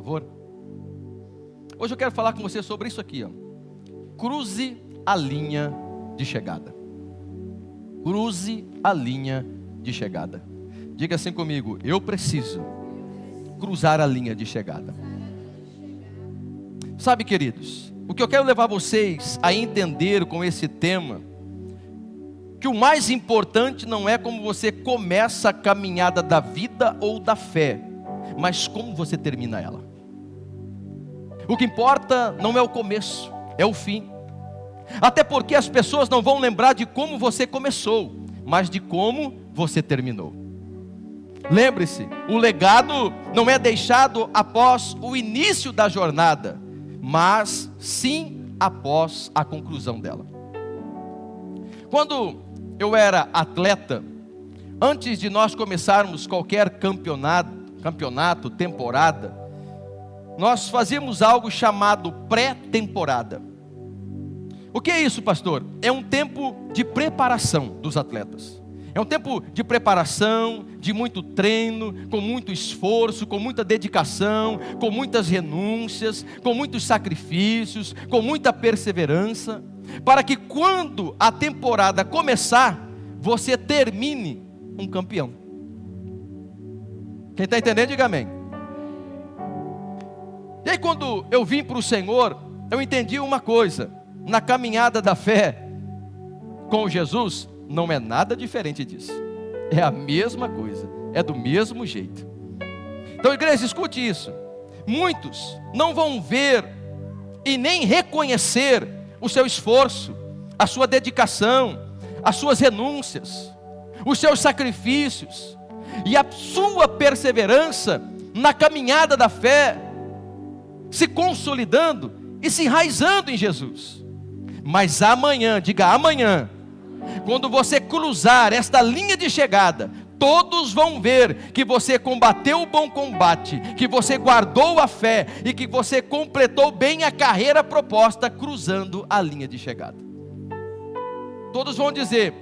favor. Hoje eu quero falar com você sobre isso aqui, ó. Cruze a linha de chegada. Cruze a linha de chegada. Diga assim comigo: eu preciso cruzar a linha de chegada. Sabe, queridos, o que eu quero levar vocês a entender com esse tema, que o mais importante não é como você começa a caminhada da vida ou da fé, mas como você termina ela. O que importa não é o começo, é o fim. Até porque as pessoas não vão lembrar de como você começou, mas de como você terminou. Lembre-se, o legado não é deixado após o início da jornada, mas sim após a conclusão dela. Quando eu era atleta, antes de nós começarmos qualquer campeonato, temporada, nós fazíamos algo chamado pré-temporada. O que é isso, pastor? É um tempo de preparação dos atletas. É um tempo de preparação, de muito treino, com muito esforço, com muita dedicação, com muitas renúncias, com muitos sacrifícios, com muita perseverança, para que quando a temporada começar, você termine um campeão. Quem está entendendo, diga amém. E aí quando eu vim para o Senhor, eu entendi uma coisa: na caminhada da fé com Jesus, não é nada diferente disso. É a mesma coisa, é do mesmo jeito. Então, igreja, escute isso. Muitos não vão ver e nem reconhecer o seu esforço, a sua dedicação, as suas renúncias, os seus sacrifícios e a sua perseverança na caminhada da fé, se consolidando e se enraizando em Jesus. Mas amanhã, diga amanhã, quando você cruzar esta linha de chegada, todos vão ver que você combateu o bom combate, que você guardou a fé e que você completou bem a carreira proposta cruzando a linha de chegada. Todos vão dizer: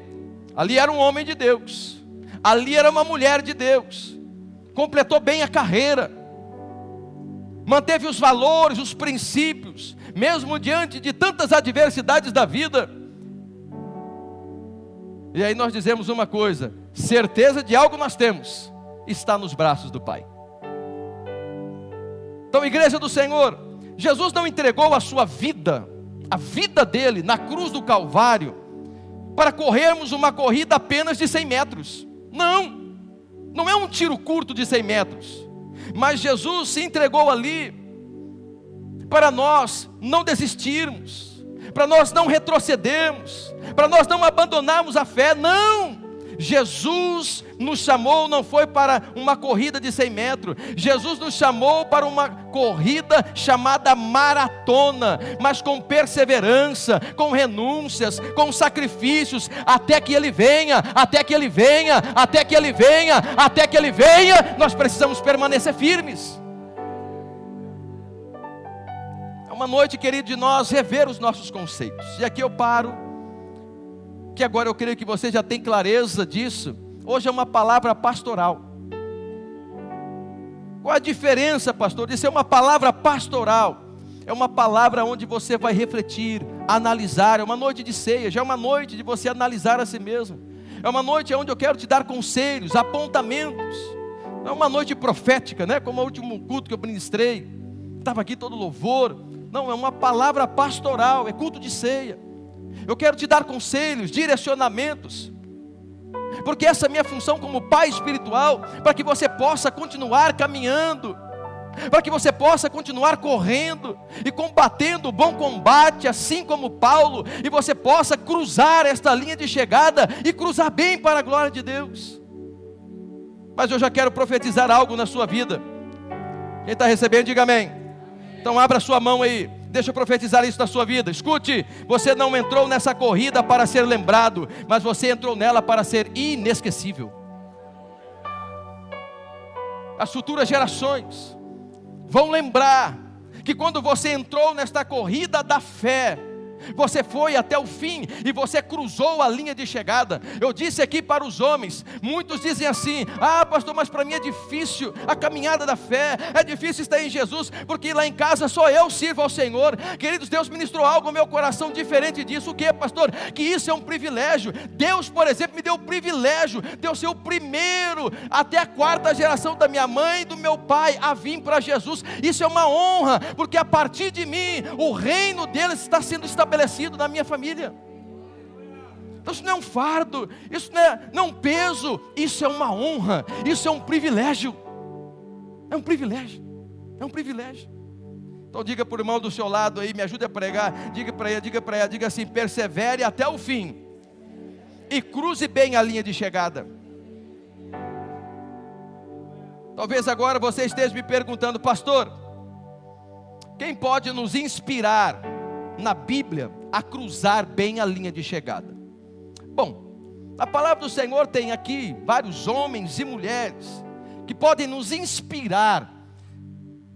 ali era um homem de Deus, ali era uma mulher de Deus, completou bem a carreira, manteve os valores, os princípios, mesmo diante de tantas adversidades da vida. E aí nós dizemos uma coisa: certeza de algo nós temos, está nos braços do Pai. Então, igreja do Senhor, Jesus não entregou a sua vida, a vida dele na cruz do Calvário, para corrermos uma corrida apenas de 100 metros. Não é um tiro curto de 100 metros. Mas Jesus se entregou ali para nós não desistirmos, para nós não retrocedermos, para nós não abandonarmos a fé. Não! Jesus nos chamou, não foi para uma corrida de 100 metros, Jesus nos chamou para uma corrida chamada maratona, mas com perseverança, com renúncias, com sacrifícios, até que Ele venha, até que Ele venha, até que Ele venha, até que Ele venha. Nós precisamos permanecer firmes. É uma noite, querido, de nós rever os nossos conceitos. E aqui eu paro, que agora eu creio que você já tem clareza disso. Hoje é uma palavra pastoral. Qual a diferença, pastor, de ser uma palavra pastoral? É uma palavra onde você vai refletir, analisar. É uma noite de ceia, já é uma noite de você analisar a si mesmo. É uma noite onde eu quero te dar conselhos, apontamentos. Não é uma noite profética, né? Como o último culto que eu ministrei, estava aqui todo louvor. Não, é uma palavra pastoral, é culto de ceia. Eu quero te dar conselhos, direcionamentos, porque essa é a minha função como pai espiritual, para que você possa continuar caminhando, para que você possa continuar correndo e combatendo o bom combate, assim como Paulo, e você possa cruzar esta linha de chegada e cruzar bem para a glória de Deus. Mas eu já quero profetizar algo na sua vida. Quem está recebendo, diga amém. Então abra sua mão aí, deixa eu profetizar isso na sua vida. Escute, você não entrou nessa corrida para ser lembrado, mas você entrou nela para ser inesquecível. As futuras gerações vão lembrar que quando você entrou nesta corrida da fé, Você foi até o fim e você cruzou a linha de chegada. Eu disse aqui para os homens, muitos dizem assim: ah, pastor, mas para mim é difícil a caminhada da fé, é difícil estar em Jesus, porque lá em casa só eu sirvo ao Senhor. Queridos, Deus ministrou algo ao meu coração diferente disso. O que, pastor? Que isso é um privilégio. Deus, por exemplo, me deu o privilégio de eu ser o primeiro até a 4ª geração da minha mãe e do meu pai a vir para Jesus. Isso é uma honra, porque a partir de mim o reino deles está sendo estabelecido na minha família. Então isso não é um fardo, isso não é um peso, isso é uma honra, isso é um privilégio. É um privilégio, é um privilégio. Então diga para o irmão do seu lado aí, me ajude a pregar, diga para ela, diga assim: persevere até o fim e cruze bem a linha de chegada. Talvez agora você esteja me perguntando: pastor, quem pode nos inspirar na Bíblia a cruzar bem a linha de chegada? Bom, a palavra do Senhor tem aqui vários homens e mulheres que podem nos inspirar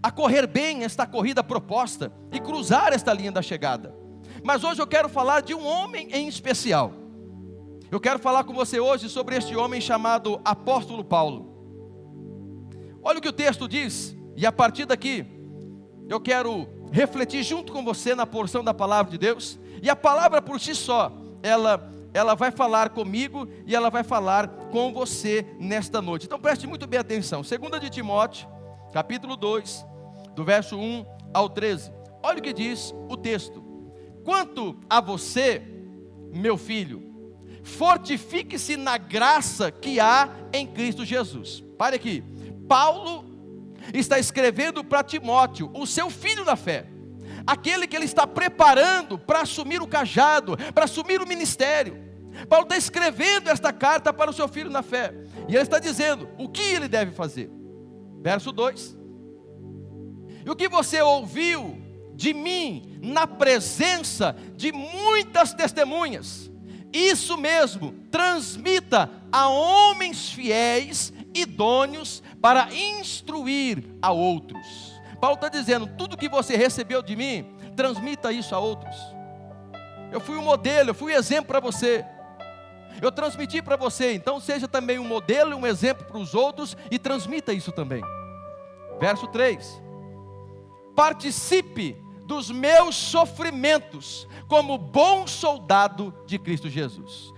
a correr bem esta corrida proposta e cruzar esta linha da chegada. Mas hoje eu quero falar de um homem em especial. Eu quero falar com você hoje sobre este homem chamado Apóstolo Paulo. Olha o que o texto diz, e a partir daqui eu quero refletir junto com você na porção da palavra de Deus. E a palavra por si só, ela vai falar comigo e ela vai falar com você nesta noite. Então preste muito bem atenção. 2 de Timóteo, capítulo 2, do verso 1 ao 13. Olha o que diz o texto: quanto a você, meu filho, fortifique-se na graça que há em Cristo Jesus. Pare aqui. Paulo está escrevendo para Timóteo, o seu filho da fé, aquele que ele está preparando para assumir o cajado, para assumir o ministério. Paulo está escrevendo esta carta para o seu filho na fé, e ele está dizendo o que ele deve fazer. Verso 2: e o que você ouviu de mim na presença de muitas testemunhas, isso mesmo transmita a homens fiéis, idôneos, para instruir a outros. Paulo está dizendo: tudo que você recebeu de mim, transmita isso a outros. Eu fui um modelo, eu fui um exemplo para você, eu transmiti para você, então seja também um modelo e um exemplo para os outros, e transmita isso também. Verso 3: participe dos meus sofrimentos, como bom soldado de Cristo Jesus.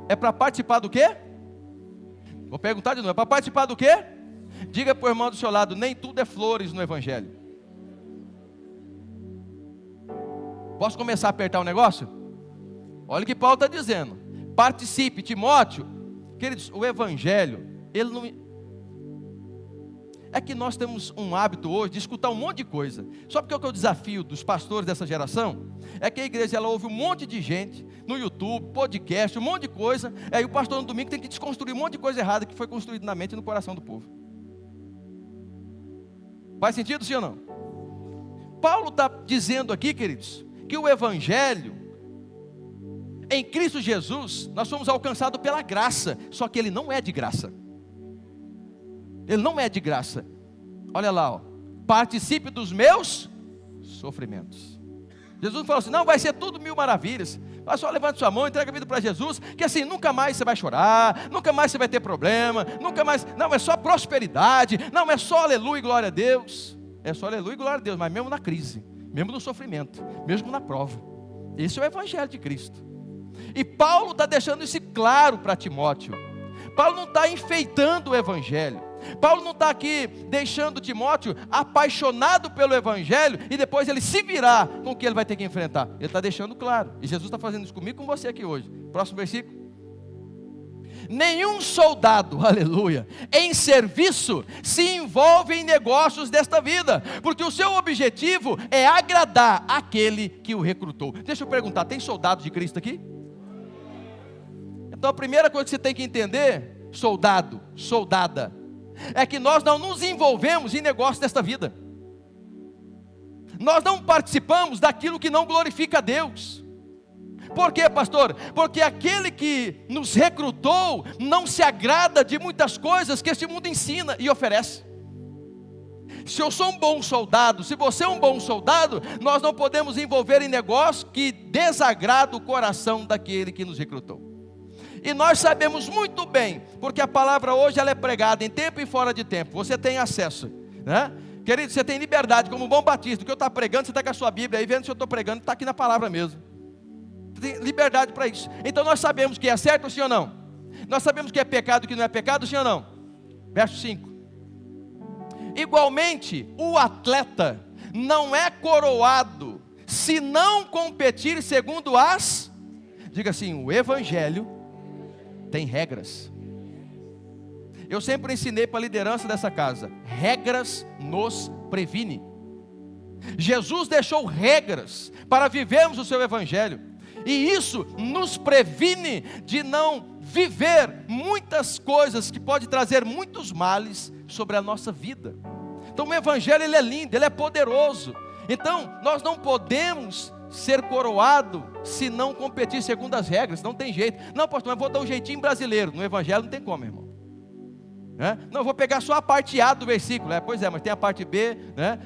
É para participar do quê? Vou perguntar de novo, é para participar do quê? Diga para o irmão do seu lado: nem tudo é flores no Evangelho. Posso começar a apertar o negócio? Olha o que Paulo está dizendo: participe. Timóteo, queridos, o Evangelho, ele não... É que nós temos um hábito hoje de escutar um monte de coisa. Só porque o que eu desafio dos pastores dessa geração é que a igreja, ela ouve um monte de gente no YouTube, podcast, um monte de coisa. Aí o pastor no domingo tem que desconstruir um monte de coisa errada que foi construída na mente e no coração do povo. Faz sentido, sim ou não? Paulo está dizendo aqui, queridos, que o Evangelho, em Cristo Jesus, nós somos alcançados pela graça. Só que ele não é de graça. Ele não é de graça. Olha lá, ó. Participe dos meus sofrimentos. Jesus falou assim: não vai ser tudo mil maravilhas. Mas só levante sua mão, entrega a vida para Jesus, que assim nunca mais você vai chorar, nunca mais você vai ter problema, nunca mais, não é só prosperidade, não é só aleluia e glória a Deus. É só aleluia e glória a Deus, mas mesmo na crise, mesmo no sofrimento, mesmo na prova. Esse é o Evangelho de Cristo. E Paulo está deixando isso claro para Timóteo. Paulo não está enfeitando o Evangelho. Paulo não está aqui deixando Timóteo apaixonado pelo Evangelho e depois ele se virar com o que ele vai ter que enfrentar. Ele está deixando claro. E Jesus está fazendo isso comigo e com você aqui hoje. Próximo versículo. Nenhum soldado, aleluia, em serviço se envolve em negócios desta vida, porque o seu objetivo é agradar aquele que o recrutou. Deixa eu perguntar, tem soldado de Cristo aqui? Então a primeira coisa que você tem que entender, soldado, soldada, é que nós não nos envolvemos em negócios desta vida. Nós não participamos daquilo que não glorifica a Deus. Por quê, pastor? Porque aquele que nos recrutou não se agrada de muitas coisas que este mundo ensina e oferece. Se eu sou um bom soldado, se você é um bom soldado, nós não podemos envolver em negócio que desagrada o coração daquele que nos recrutou. E nós sabemos muito bem, porque a palavra hoje ela é pregada em tempo e fora de tempo. Você tem acesso, né? Querido, você tem liberdade como um bom batista. O que eu estou pregando, você está com a sua Bíblia aí, vendo se eu estou pregando, está aqui na palavra mesmo. Você tem liberdade para isso. Então nós sabemos que é certo, sim ou não? Nós sabemos que é pecado, que não é pecado, sim ou não? Verso 5. Igualmente, o atleta não é coroado se não competir segundo as... Diga assim, o evangelho tem regras. Eu sempre ensinei para a liderança dessa casa: regras nos previne. Jesus deixou regras para vivermos o seu evangelho, e isso nos previne de não viver muitas coisas que podem trazer muitos males sobre a nossa vida. Então o evangelho ele é lindo, ele é poderoso. Então nós não podemos ser coroado se não competir segundo as regras. Não tem jeito. Não, pastor, mas vou dar um jeitinho brasileiro. No evangelho não tem como, irmão. Não, vou pegar só a parte A do versículo. Pois é, mas tem a parte B, né?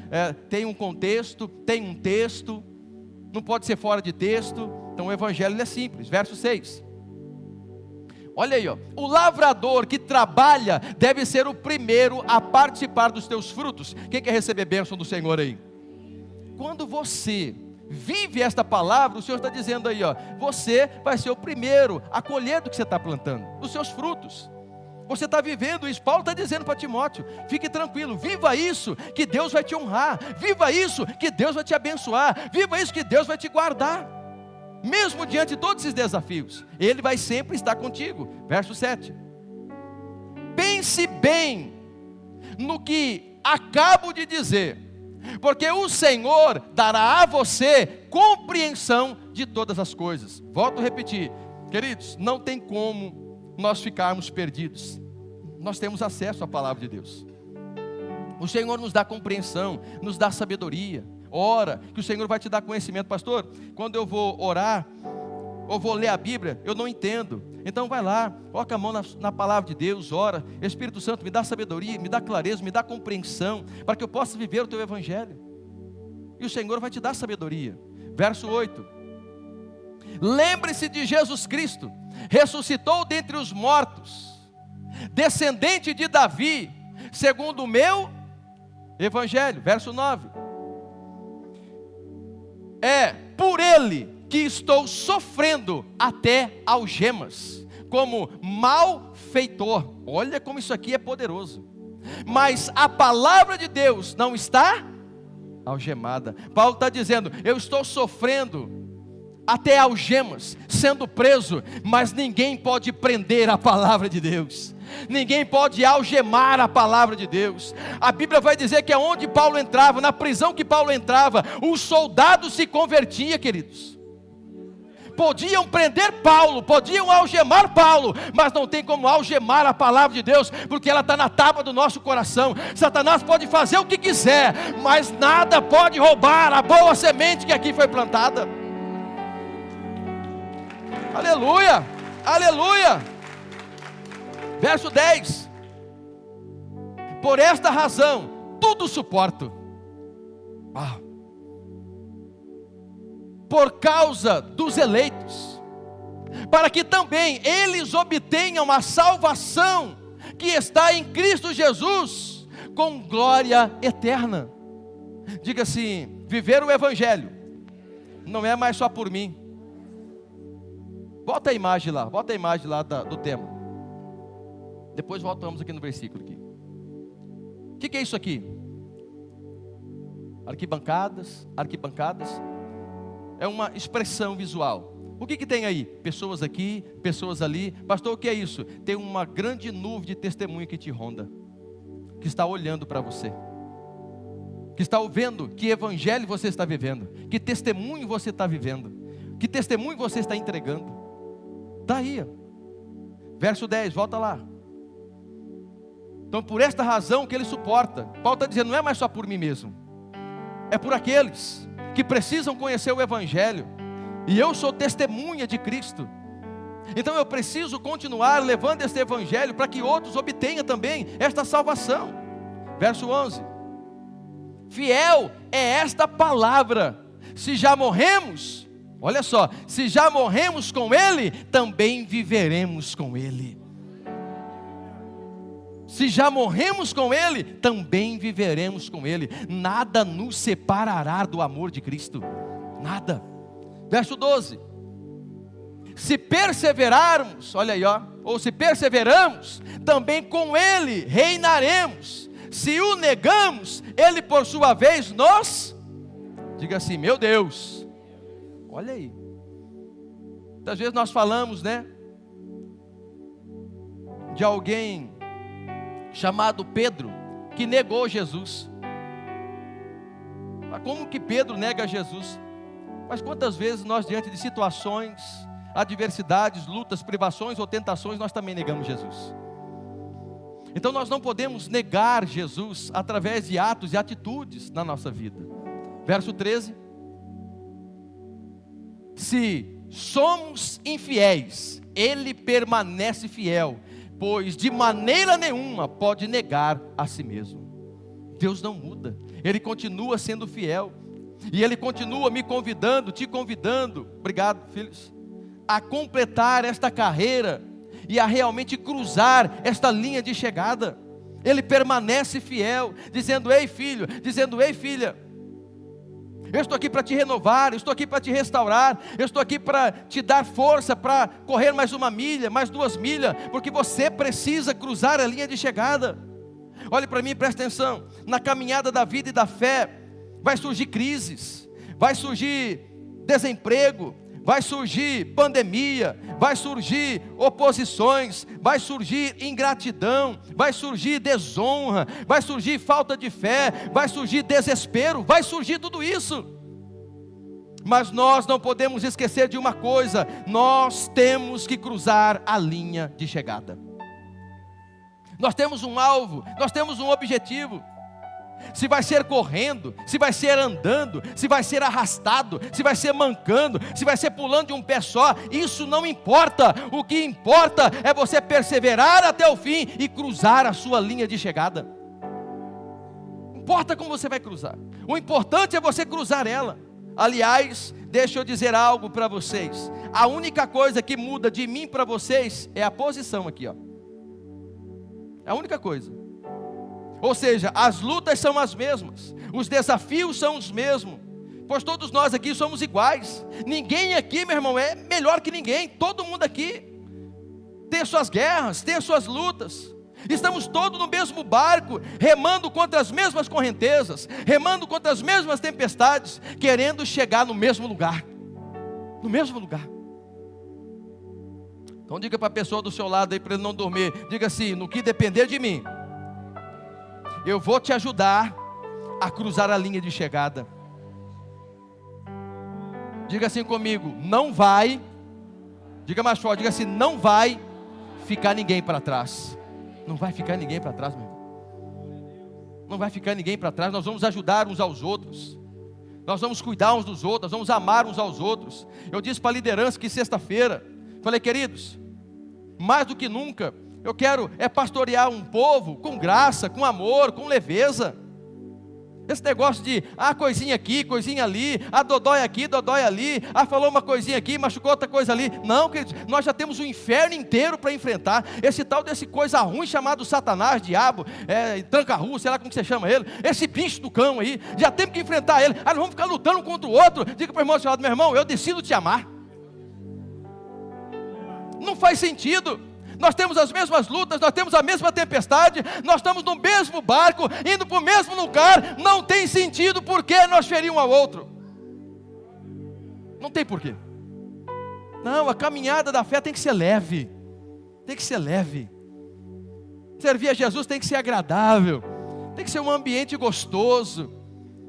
Tem um contexto, tem um texto, não pode ser fora de texto. Então o evangelho ele é simples. Verso 6. Olha aí, ó. O lavrador que trabalha deve ser o primeiro a participar dos teus frutos. Quem quer receber bênção do Senhor aí? Quando você vive esta palavra, o Senhor está dizendo aí, ó, você vai ser o primeiro a colher do que você está plantando, dos seus frutos. Você está vivendo isso. Paulo está dizendo para Timóteo: fique tranquilo, viva isso que Deus vai te honrar, viva isso que Deus vai te abençoar, viva isso que Deus vai te guardar, mesmo diante de todos esses desafios, Ele vai sempre estar contigo. Verso 7. Pense bem no que acabo de dizer, porque o Senhor dará a você compreensão de todas as coisas. Volto a repetir, queridos, não tem como nós ficarmos perdidos. Nós temos acesso à palavra de Deus. O Senhor nos dá compreensão, nos dá sabedoria. Ora, que o Senhor vai te dar conhecimento. Pastor, quando eu vou orar, ou vou ler a Bíblia, eu não entendo. Então vai lá, coloca a mão na palavra de Deus, ora. Espírito Santo, me dá sabedoria, me dá clareza, me dá compreensão, para que eu possa viver o teu evangelho. E o Senhor vai te dar sabedoria. Verso 8. Lembre-se de Jesus Cristo, ressuscitou dentre os mortos, descendente de Davi, segundo o meu evangelho. Verso 9. É por ele que estou sofrendo até algemas, como malfeitor. Olha como isso aqui é poderoso. Mas a palavra de Deus não está algemada. Paulo está dizendo: eu estou sofrendo até algemas, sendo preso, mas ninguém pode prender a palavra de Deus. Ninguém pode algemar a palavra de Deus. A Bíblia vai dizer que aonde Paulo entrava, na prisão que Paulo entrava, os soldados se convertiam, queridos. Podiam prender Paulo, podiam algemar Paulo, mas não tem como algemar a palavra de Deus, porque ela está na tábua do nosso coração. Satanás pode fazer o que quiser, mas nada pode roubar a boa semente que aqui foi plantada. Aleluia, aleluia. Verso 10. Por esta razão, tudo suporto. Por causa dos eleitos, para que também eles obtenham a salvação que está em Cristo Jesus, com glória eterna. Diga assim: viver o evangelho não é mais só por mim. Bota a imagem lá, do tema. Depois voltamos aqui no versículo aqui. O que é isso aqui? Arquibancadas. É uma expressão visual. O que tem aí? Pessoas aqui, pessoas ali. Pastor, o que é isso? Tem uma grande nuvem de testemunho que te ronda, que está olhando para você, que está vendo que evangelho você está vivendo, que testemunho você está vivendo, que testemunho você está entregando. Está aí, verso 10, volta lá. Então por esta razão que ele suporta. Paulo está dizendo: não é mais só por mim mesmo, é por aqueles que precisam conhecer o evangelho, e eu sou testemunha de Cristo. Então eu preciso continuar levando este evangelho para que outros obtenham também esta salvação. Verso 11. Fiel é esta palavra. Se já morremos, olha só, se já morremos com Ele, também viveremos com Ele. Se já morremos com Ele, também viveremos com Ele. Nada nos separará do amor de Cristo. Nada. Verso 12. Se perseverarmos, olha aí, ó, ou se perseveramos, também com Ele reinaremos. Se o negamos, Ele por sua vez nos... Diga assim, meu Deus. Olha aí. Muitas vezes nós falamos, né, de alguém chamado Pedro, que negou Jesus. Mas como que Pedro nega Jesus? Mas quantas vezes nós, diante de situações, adversidades, lutas, privações ou tentações, nós também negamos Jesus. Então nós não podemos negar Jesus através de atos e atitudes na nossa vida. Verso 13. Se somos infiéis, Ele permanece fiel, pois de maneira nenhuma pode negar a si mesmo. Deus não muda, Ele continua sendo fiel, e Ele continua me convidando, te convidando, obrigado filhos, a completar esta carreira, e a realmente cruzar esta linha de chegada. Ele permanece fiel, dizendo, ei filho, dizendo, ei filha, eu estou aqui para te renovar, eu estou aqui para te restaurar, eu estou aqui para te dar força para correr mais 1 milha, mais 2 milhas, porque você precisa cruzar a linha de chegada. Olhe para mim, presta atenção, na caminhada da vida e da fé, vai surgir crises, vai surgir desemprego, vai surgir pandemia, vai surgir oposições, vai surgir ingratidão, vai surgir desonra, vai surgir falta de fé, vai surgir desespero, vai surgir tudo isso. Mas nós não podemos esquecer de uma coisa: nós temos que cruzar a linha de chegada. Nós temos um alvo, nós temos um objetivo. Se vai ser correndo, se vai ser andando, se vai ser arrastado, se vai ser mancando, se vai ser pulando de um pé só, isso não importa. O que importa é você perseverar até o fim e cruzar a sua linha de chegada. Não importa como você vai cruzar, o importante é você cruzar ela. Aliás, deixa eu dizer algo para vocês: a única coisa que muda de mim para vocês é a posição aqui, ó. É a única coisa. Ou seja, as lutas são as mesmas, os desafios são os mesmos, pois todos nós aqui somos iguais. Ninguém aqui, meu irmão, é melhor que ninguém. Todo mundo aqui tem as suas guerras, tem as suas lutas. Estamos todos no mesmo barco, remando contra as mesmas correntezas, remando contra as mesmas tempestades, querendo chegar no mesmo lugar. No mesmo lugar. Então diga para a pessoa do seu lado aí, para ele não dormir, diga assim: no que depender de mim, eu vou te ajudar a cruzar a linha de chegada. Diga assim comigo: não vai, diga mais forte, diga assim: não vai ficar ninguém para trás. Não vai ficar ninguém para trás, meu irmão. Não vai ficar ninguém para trás. Nós vamos ajudar uns aos outros, nós vamos cuidar uns dos outros, nós vamos amar uns aos outros. Eu disse para a liderança que sexta-feira, falei: queridos, mais do que nunca, eu quero pastorear um povo com graça, com amor, com leveza. Esse negócio de, coisinha aqui, coisinha ali, dodói aqui, dodói ali, falou uma coisinha aqui, machucou outra coisa ali. Não, queridos, nós já temos o inferno inteiro para enfrentar. Esse tal desse coisa ruim chamado Satanás, diabo, tranca-rua, sei lá como você chama ele, esse bicho do cão aí, já temos que enfrentar ele. Nós vamos ficar lutando um contra o outro. Diga para o irmão do seu lado: meu irmão, eu decido te amar. Não faz sentido. Nós temos as mesmas lutas, nós temos a mesma tempestade, nós estamos no mesmo barco, indo para o mesmo lugar. Não tem sentido porque nós ferir um ao outro. Não tem porquê. Não, a caminhada da fé tem que ser leve. Tem que ser leve. Servir a Jesus tem que ser agradável. Tem que ser um ambiente gostoso,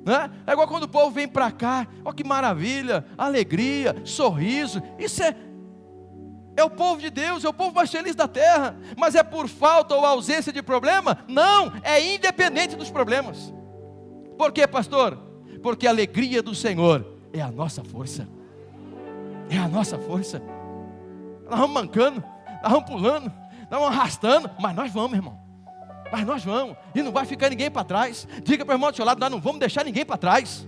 né? É igual quando o povo vem para cá, olha que maravilha, alegria, sorriso. Isso é o povo de Deus, é o povo mais feliz da terra. Mas é por falta ou ausência de problema? Não, é independente dos problemas. Por quê, pastor? Porque a alegria do Senhor é a nossa força. É a nossa força. Nós vamos mancando, nós vamos pulando, nós vamos arrastando, mas nós vamos, irmão. Mas nós vamos, e não vai ficar ninguém para trás. Diga para o irmão do seu lado, nós não vamos deixar ninguém para trás.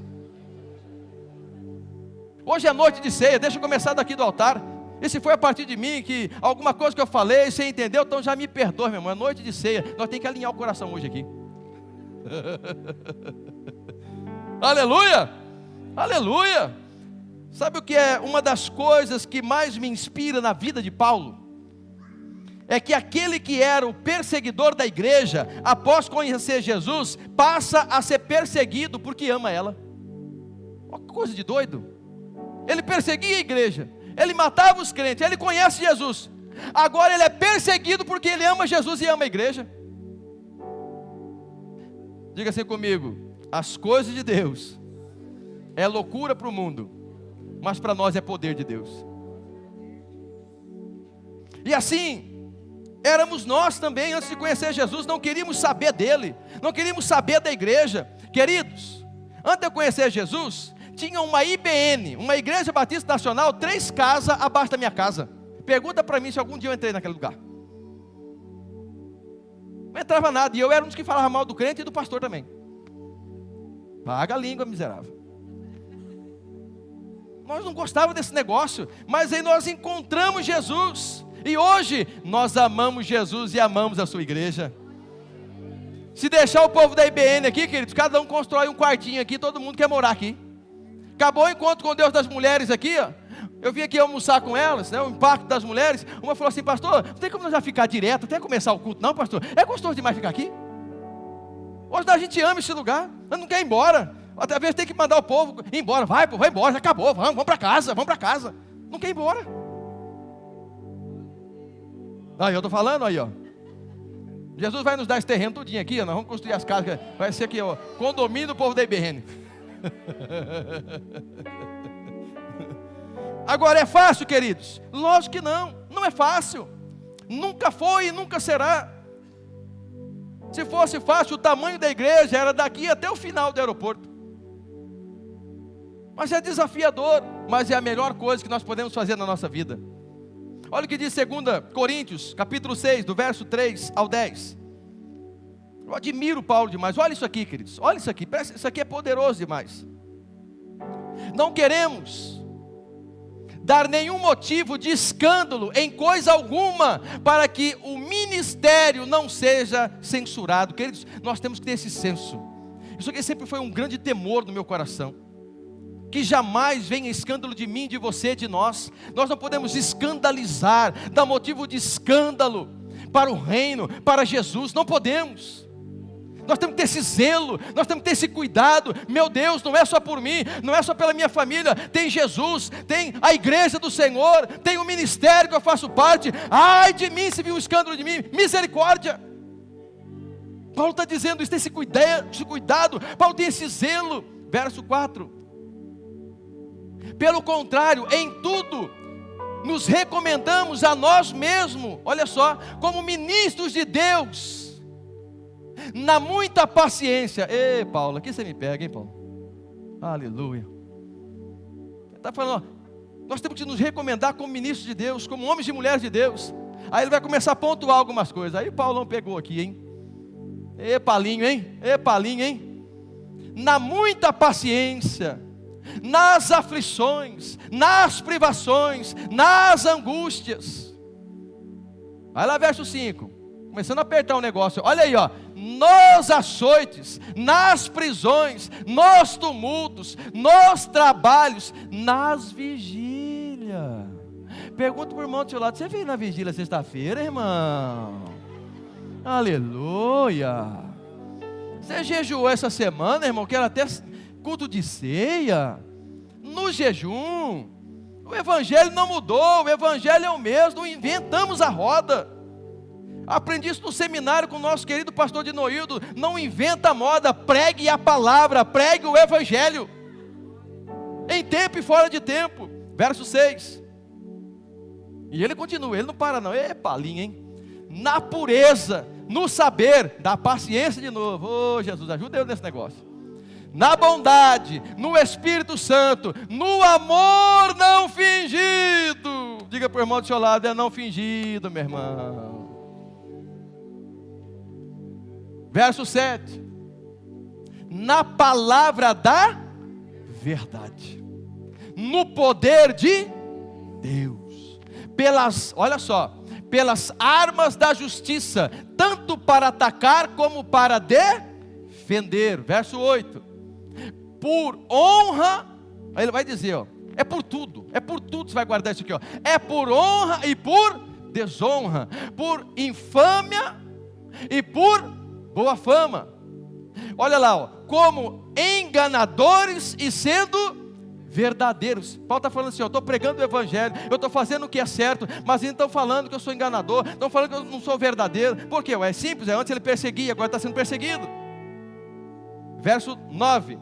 Hoje é noite de ceia, deixa eu começar daqui do altar. E se foi a partir de mim que alguma coisa que eu falei, você entendeu, então já me perdoe, meu irmão, é noite de ceia. Nós temos que alinhar o coração hoje aqui. Aleluia, aleluia. Sabe o que é uma das coisas que mais me inspira na vida de Paulo? É que aquele que era o perseguidor da igreja, após conhecer Jesus, passa a ser perseguido porque ama ela. Uma coisa de doido. Ele perseguia a igreja, ele matava os crentes, ele conhece Jesus. Agora ele é perseguido porque ele ama Jesus e ama a igreja. Diga assim comigo: as coisas de Deus é loucura para o mundo, mas para nós é poder de Deus. E assim éramos nós também. Antes de conhecer Jesus, não queríamos saber dele, não queríamos saber da igreja. Queridos, antes de eu conhecer Jesus, tinha uma IBN, uma Igreja Batista Nacional, 3 casas abaixo da minha casa. Pergunta para mim se algum dia eu entrei naquele lugar. Não entrava nada, e eu era um dos que falava mal do crente e do pastor também. Paga a língua, miserável. Nós não gostávamos desse negócio, mas aí nós encontramos Jesus. E hoje nós amamos Jesus e amamos a sua igreja. Se deixar o povo da IBN aqui, queridos, cada um constrói um quartinho aqui, todo mundo quer morar aqui. Acabou o encontro com Deus das mulheres aqui, ó. Eu vim aqui almoçar com elas, né, o impacto das mulheres. Uma falou assim: pastor, não tem como nós já ficar direto até começar o culto, não, pastor? É gostoso demais ficar aqui. Hoje a gente ama esse lugar, nós não quer ir embora. Até às vezes tem que mandar o povo ir embora. Vai, pô, vai embora, já acabou, vamos para casa, vamos para casa. Não quer ir embora. Aí eu estou falando aí, ó. Jesus vai nos dar esse terreno tudinho aqui, ó. Nós vamos construir as casas. Vai ser aqui, ó, condomínio do povo da IBN. Agora é fácil, queridos? Lógico que não, não é fácil. Nunca foi e nunca será. Se fosse fácil, o tamanho da igreja era daqui até o final do aeroporto. Mas é desafiador, mas é a melhor coisa que nós podemos fazer na nossa vida. Olha o que diz 2 Coríntios, capítulo 6, do verso 3 ao 10. Eu admiro Paulo demais. Olha isso aqui, queridos. Olha isso aqui. Isso aqui é poderoso demais. Não queremos dar nenhum motivo de escândalo em coisa alguma, para que o ministério não seja censurado. Queridos, nós temos que ter esse senso. Isso aqui sempre foi um grande temor no meu coração. Que jamais venha escândalo de mim, de você, de nós. Nós não podemos escandalizar, dar motivo de escândalo para o reino, para Jesus. Não podemos. Nós temos que ter esse zelo, nós temos que ter esse cuidado. Meu Deus, não é só por mim, não é só pela minha família. Tem Jesus, tem a igreja do Senhor, tem o ministério que eu faço parte. Ai de mim se vir um escândalo de mim, misericórdia. Paulo está dizendo isso, tem esse cuidado. Paulo tem esse zelo. Verso 4. Pelo contrário, em tudo nos recomendamos a nós mesmos, olha só, como ministros de Deus, na muita paciência. Ei, Paulo, aqui você me pega, hein, Paulo? Aleluia. Ele está falando, ó, nós temos que nos recomendar como ministros de Deus, como homens e mulheres de Deus. Aí ele vai começar a pontuar algumas coisas. Aí o Paulão pegou aqui, hein? Ê, Palinho, hein? Ê, Palinho, hein? Na muita paciência, nas aflições, nas privações, nas angústias. Vai lá, verso 5. Começando a apertar o negócio. Olha aí, ó. Nos açoites, nas prisões, nos tumultos, nos trabalhos, nas vigílias. Pergunta para o irmão do seu lado: você veio na vigília sexta-feira, irmão? Aleluia. Você jejuou essa semana, irmão? Que era até culto de ceia. No jejum. O evangelho não mudou. O evangelho é o mesmo. Não inventamos a roda. Aprendi isso no seminário com o nosso querido pastor Dinoildo. Não inventa a moda, pregue a palavra, pregue o evangelho, em tempo e fora de tempo. Verso 6. E ele continua, ele não para não. É palinha, hein? Na pureza, no saber, da paciência de novo. Oh, Jesus, ajuda eu nesse negócio. Na bondade, no Espírito Santo, no amor não fingido. Diga para o irmão do seu lado: é não fingido, meu irmão. Verso 7. Na palavra da verdade, no poder de Deus, olha só, pelas armas da justiça, tanto para atacar como para defender. Verso 8. Por honra, aí ele vai dizer, ó, é por tudo você vai guardar isso aqui, ó. É por honra e por desonra, por infâmia e por boa fama. Olha lá, ó, como enganadores e sendo verdadeiros. Paulo está falando assim, eu estou pregando o evangelho, eu estou fazendo o que é certo, mas eles estão falando que eu sou enganador, estão falando que eu não sou verdadeiro. Por quê? É simples, antes ele perseguia, agora está sendo perseguido. Verso 9.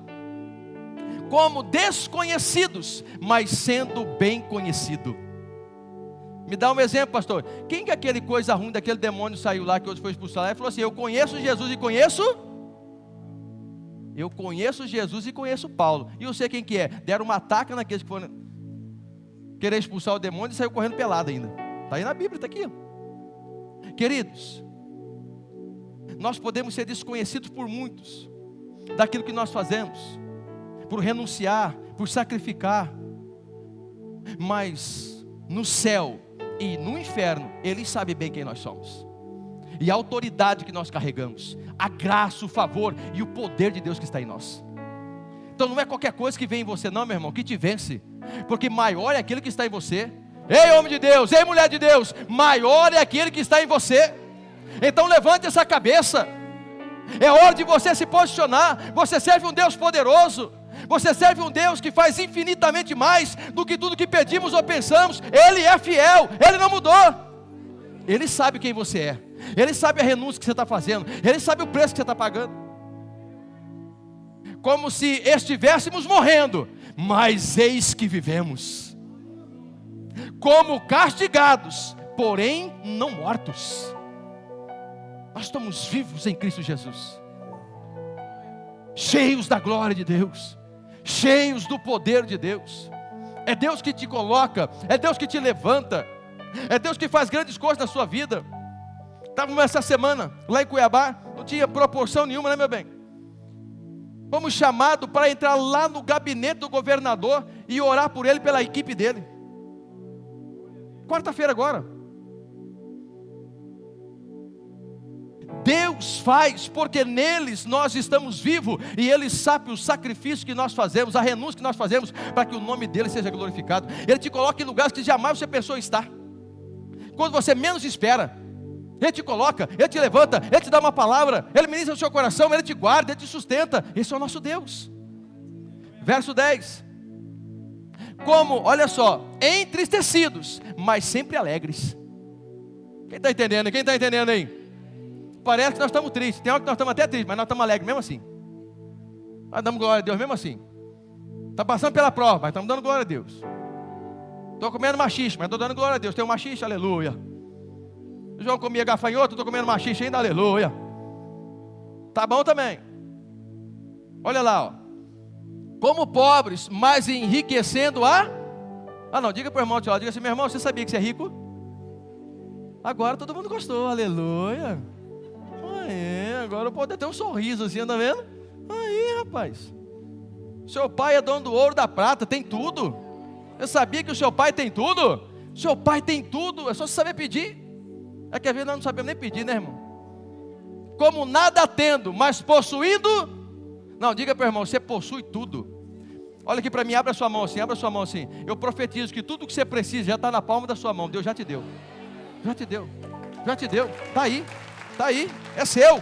Como desconhecidos, mas sendo bem conhecido. Me dá um exemplo, pastor. Quem que aquele coisa ruim daquele demônio saiu lá, que hoje foi expulsado? Ele falou assim, eu conheço Jesus e conheço Jesus e conheço Paulo. E eu sei quem que é. Deram uma ataca naqueles que foram querer expulsar o demônio e saiu correndo pelado ainda. Está aí na Bíblia, está aqui. Queridos, nós podemos ser desconhecidos por muitos daquilo que nós fazemos, por renunciar, por sacrificar, mas no céu e no inferno, Ele sabe bem quem nós somos, e a autoridade que nós carregamos, a graça, o favor e o poder de Deus que está em nós. Então não é qualquer coisa que vem em você não, meu irmão, que te vence, porque maior é aquele que está em você. Ei, homem de Deus, ei, mulher de Deus, maior é aquele que está em você. Então levante essa cabeça, é hora de você se posicionar. Você serve um Deus poderoso, você serve um Deus que faz infinitamente mais do que tudo que pedimos ou pensamos. Ele é fiel, Ele não mudou. Ele sabe quem você é, Ele sabe a renúncia que você está fazendo, Ele sabe o preço que você está pagando. Como se estivéssemos morrendo, mas eis que vivemos, como castigados, porém não mortos. Nós estamos vivos em Cristo Jesus, cheios da glória de Deus, cheios do poder de Deus. É Deus que te coloca, é Deus que te levanta, é Deus que faz grandes coisas na sua vida. Estávamos essa semana lá em Cuiabá, não tinha proporção nenhuma, né, meu bem? Fomos chamados para entrar lá no gabinete do governador e orar por ele, pela equipe dele. Quarta-feira agora. Deus faz, porque neles nós estamos vivos, e Ele sabe o sacrifício que nós fazemos, a renúncia que nós fazemos, para que o nome dEle seja glorificado. Ele te coloca em lugares que jamais você pensou estar, quando você menos espera. Ele te coloca, Ele te levanta, Ele te dá uma palavra, Ele ministra o seu coração, Ele te guarda, Ele te sustenta. Esse é o nosso Deus. Verso 10. Como, olha só, entristecidos, mas sempre alegres. Quem está entendendo? Quem está entendendo aí? Parece que nós estamos tristes, tem hora que nós estamos até tristes, mas nós estamos alegres mesmo assim. Nós damos glória a Deus mesmo assim. Está passando pela prova, mas estamos dando glória a Deus. Estou comendo machixe, mas estou dando glória a Deus. Tem um machixe, aleluia. O João comia gafanhoto, estou comendo machixe ainda, aleluia. Tá bom também. Olha lá, ó. Como pobres, mas enriquecendo a... não, diga para o irmão, diga assim, meu irmão, você sabia que você é rico? Agora todo mundo gostou, aleluia. Aí, agora pode até um sorriso assim, anda vendo? Aí, rapaz, seu pai é dono do ouro, da prata, tem tudo. Eu sabia que o seu pai tem tudo? Seu pai tem tudo, é só você saber pedir. É que às vezes nós não sabemos nem pedir, né, irmão? Como nada tendo, mas possuindo. Não, diga para o irmão, você possui tudo. Olha aqui para mim, abra sua mão assim, Eu profetizo que tudo que você precisa já está na palma da sua mão. Deus já te deu. Já te deu, está aí, é seu.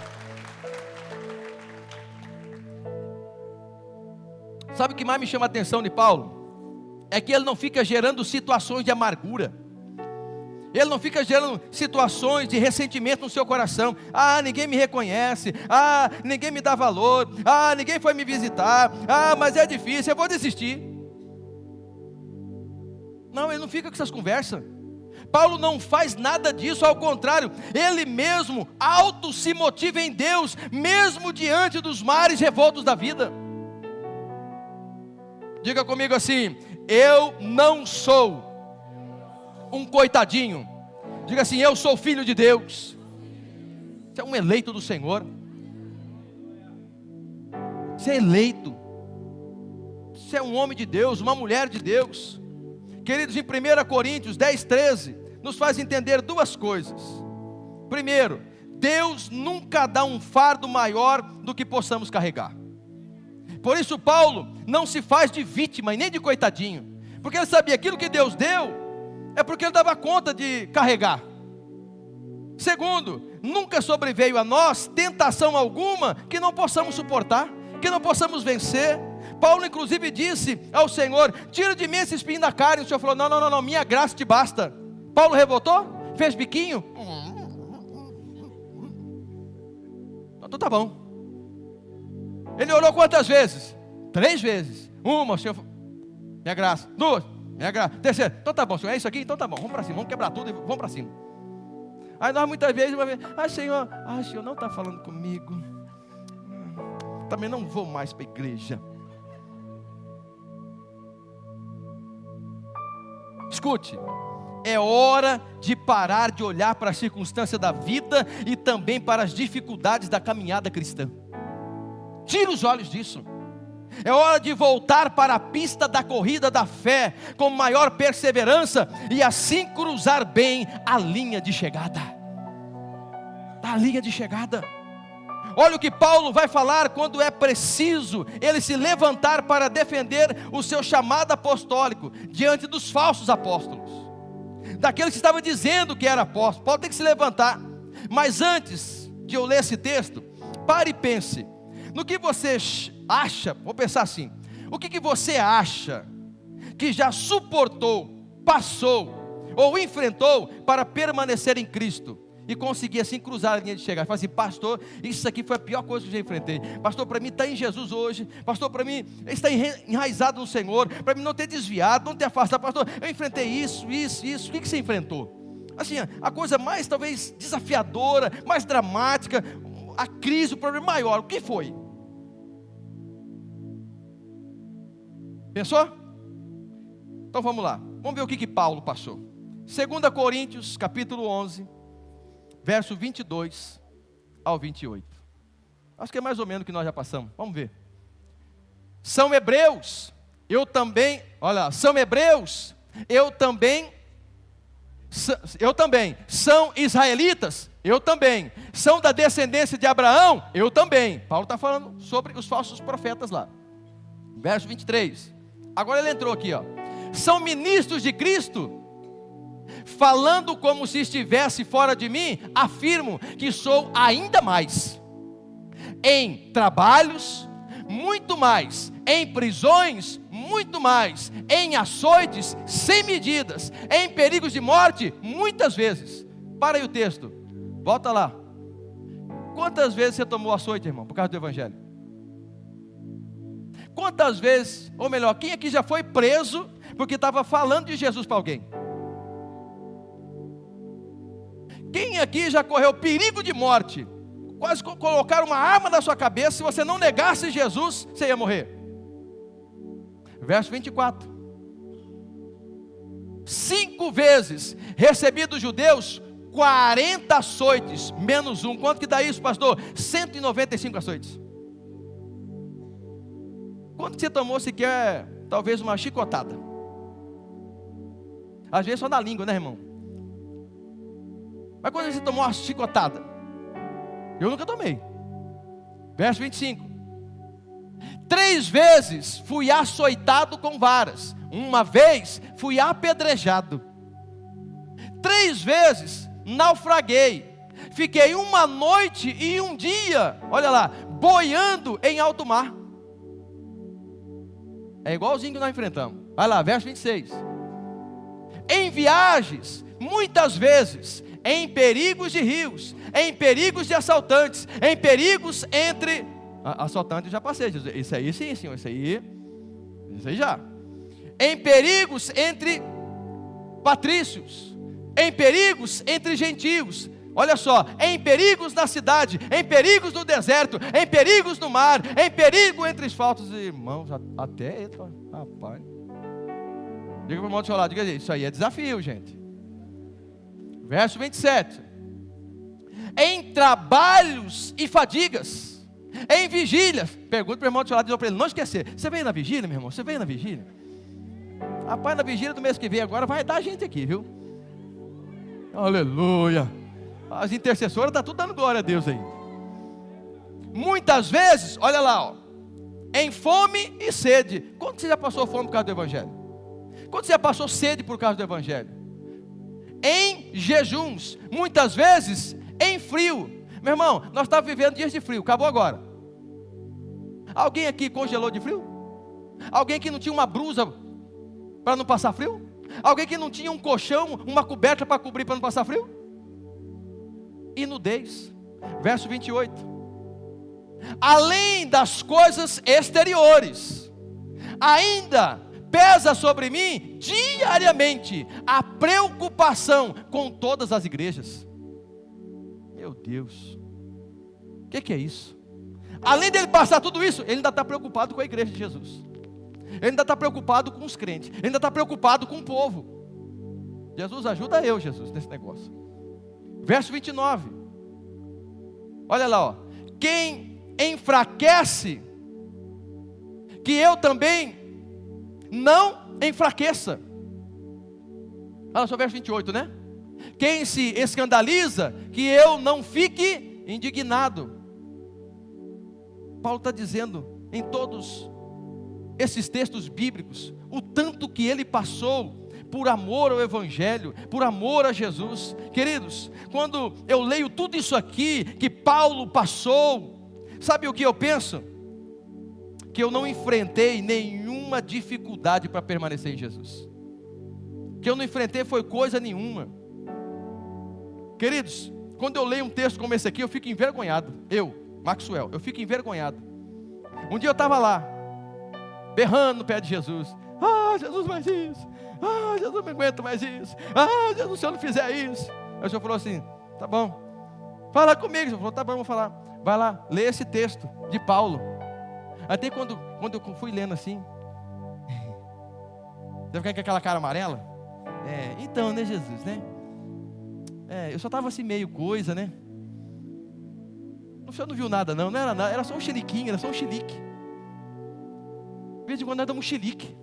Sabe o que mais me chama a atenção de Paulo? É que ele não fica gerando situações de amargura, ele não fica gerando situações de ressentimento no seu coração. Ninguém me reconhece, ninguém me dá valor, ninguém foi me visitar, mas é difícil, eu vou desistir. Não, ele não fica com essas conversas. Paulo não faz nada disso, ao contrário, ele mesmo auto se motiva em Deus, mesmo diante dos mares revoltos da vida. Diga comigo assim: eu não sou um coitadinho. Diga assim: eu sou filho de Deus. Você é um eleito do Senhor. Você é eleito. Você é um homem de Deus, uma mulher de Deus. Queridos, em 1 Coríntios 10, 13, nos faz entender duas coisas. Primeiro, Deus nunca dá um fardo maior do que possamos carregar. Por isso Paulo não se faz de vítima e nem de coitadinho, porque ele sabia aquilo que Deus deu, é porque ele dava conta de carregar. Segundo, nunca sobreveio a nós tentação alguma que não possamos suportar, que não possamos vencer. Paulo inclusive disse ao Senhor: tira de mim esse espinho da carne. O Senhor falou: não, minha graça te basta. Paulo revoltou? Fez biquinho? Então tá bom. Ele orou quantas vezes? 3 vezes. Uma, o Senhor, minha graça. 2, minha graça. Terceira, então tá bom, Senhor, é isso aqui? Então tá bom, vamos para cima, vamos quebrar tudo e vamos para cima. Aí nós muitas vezes, Senhor não está falando comigo. Também não vou mais para a igreja. Escute, é hora de parar de olhar para a circunstância da vida e também para as dificuldades da caminhada cristã. Tira os olhos disso. É hora de voltar para a pista da corrida da fé com maior perseverança e assim cruzar bem a linha de chegada. A linha de chegada. Olha o que Paulo vai falar quando é preciso ele se levantar para defender o seu chamado apostólico diante dos falsos apóstolos, daqueles que estavam dizendo que era apóstolo. Paulo tem que se levantar. Mas antes de eu ler esse texto, pare e pense no que você acha. Vou pensar assim: o que você acha que já suportou, passou ou enfrentou para permanecer em Cristo e conseguir assim cruzar a linha de chegada? Fala assim: pastor, isso aqui foi a pior coisa que eu já enfrentei. Pastor, para mim está em Jesus hoje. Pastor, para mim está enraizado no Senhor. Para mim não ter desviado, não ter afastado. Pastor, eu enfrentei isso. O que você enfrentou? Assim, a coisa mais talvez desafiadora, mais dramática, a crise, o problema maior, o que foi? Pensou? Então vamos lá, vamos ver o que Paulo passou. 2 Coríntios capítulo 11, verso 22 ao 28. Acho que é mais ou menos o que nós já passamos. Vamos ver. São hebreus, eu também. Olha, são hebreus, eu também. São israelitas, eu também. São da descendência de Abraão, eu também. Paulo está falando sobre os falsos profetas lá. Verso 23. Agora ele entrou aqui, ó. São ministros de Cristo, falando como se estivesse fora de mim, afirmo que sou ainda mais. Em trabalhos, muito mais. Em prisões, muito mais. Em açoites, sem medidas. Em perigos de morte, muitas vezes. Para aí o texto, volta lá. Quantas vezes você tomou açoite, irmão, por causa do evangelho? Quantas vezes, ou melhor, quem aqui já foi preso porque estava falando de Jesus para alguém? Quem aqui já correu perigo de morte? Quase colocaram uma arma na sua cabeça, se você não negasse Jesus, você ia morrer. Verso 24. 5 vezes recebi dos judeus 40 açoites, menos um. Quanto que dá isso, pastor? 195 açoites. Quanto que você tomou sequer, talvez uma chicotada? Às vezes só na língua, né, irmão? Mas quando você tomou uma chicotada? Eu nunca tomei. Verso 25. 3 vezes fui açoitado com varas. 1 vez fui apedrejado. 3 vezes naufraguei. Fiquei 1 noite e 1 dia, olha lá, boiando em alto mar. É igualzinho que nós enfrentamos. Vai lá, verso 26. Em viagens, muitas vezes, em perigos de rios, em perigos de assaltantes, em perigos entre... Assaltantes já passei, isso aí sim, senhor, isso aí já. Em perigos entre patrícios, em perigos entre gentios. Olha só, em perigos na cidade, em perigos no deserto, em perigos no mar, em perigo entre os falsos irmãos, até eita, rapaz. Diga para o irmão do seu lado, diga aí, isso aí é desafio, gente. Verso 27. Em trabalhos e fadigas, Em vigílias. Pergunta para o irmão do seu lado, diz para ele, não esquecer. Você veio na vigília, meu irmão? Você veio na vigília? Rapaz, na vigília do mês que vem agora vai dar gente aqui, viu? Aleluia. As intercessoras estão tudo dando glória a Deus aí. Muitas vezes, olha lá, ó, em fome e sede. Quando você já passou fome por causa do Evangelho? Quando você já passou sede por causa do Evangelho? Em jejuns. Muitas vezes em frio. Meu irmão, nós estamos vivendo dias de frio. Acabou agora. Alguém aqui congelou de frio? Alguém que não tinha uma blusa para não passar frio? Alguém que não tinha um colchão, uma coberta para cobrir para não passar frio? E nudez. Verso 28. Além das coisas exteriores, ainda pesa sobre mim diariamente a preocupação com todas as igrejas. Meu Deus, o que é isso? Além dele passar tudo isso, ele ainda está preocupado com a igreja de Jesus. Ele ainda está preocupado com os crentes. Ele ainda está preocupado com o povo. Jesus, ajuda eu, Jesus, nesse negócio. Verso 29. Olha lá, ó. Quem enfraquece, que eu também não enfraqueça. Olha só o verso 28, né? Quem se escandaliza, que eu não fique indignado. Paulo está dizendo em todos esses textos bíblicos o tanto que ele passou por amor ao Evangelho, por amor a Jesus. Queridos, quando eu leio tudo isso aqui que Paulo passou, sabe o que eu penso? Que eu não enfrentei nenhuma dificuldade para permanecer em Jesus. Que eu não enfrentei foi coisa nenhuma. Queridos, quando eu leio um texto como esse aqui, eu fico envergonhado. Maxwell, eu fico envergonhado. Um dia eu estava lá, berrando no pé de Jesus. Ah, Jesus, mais isso. Ah, Jesus, não aguento mais isso. Ah, Jesus, se eu não fizer isso. Aí o Senhor falou assim, tá bom, fala comigo. O Senhor falou, tá bom, eu vou falar. Vai lá, lê esse texto de Paulo. Até quando eu fui lendo assim, você fica com aquela cara amarela? Então, né, Jesus, né? Eu só estava assim meio coisa, né? O senhor não viu nada não, não era nada, era só um xiliquinho, era só um xilique. De vez em quando nós damos um xilique.